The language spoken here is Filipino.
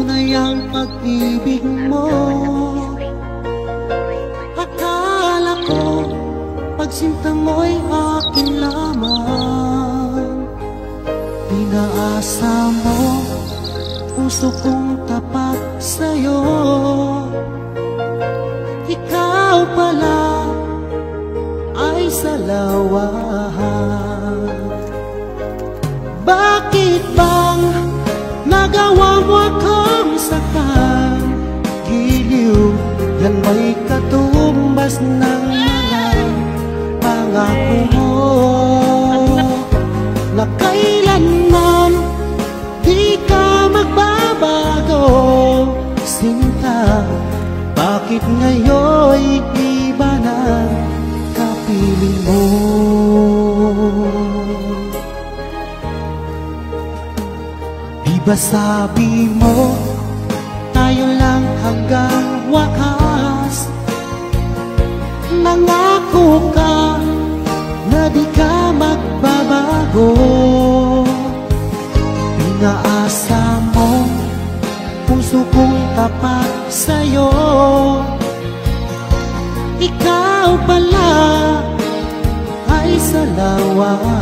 tunay ang pag-ibig mo. Akala ko pagsinta mo'y akin lamang. Pinaasa mo puso kong tapat sa'yo. Ikaw pala ay salawahan. Bakit bang nagawa mo akong saktan? Giliw, yan may katumbas ng mga pangako mo na kailanman di ka magbabago. Sinta, bakit ngayon'y iba na kapiling mo? Di ba sabi mo tayo lang hanggang wakas? Nangako ka na di ka magbabago. Pinaasa mo puso kong tapat sa'yo. Ikaw pala ay salawahan.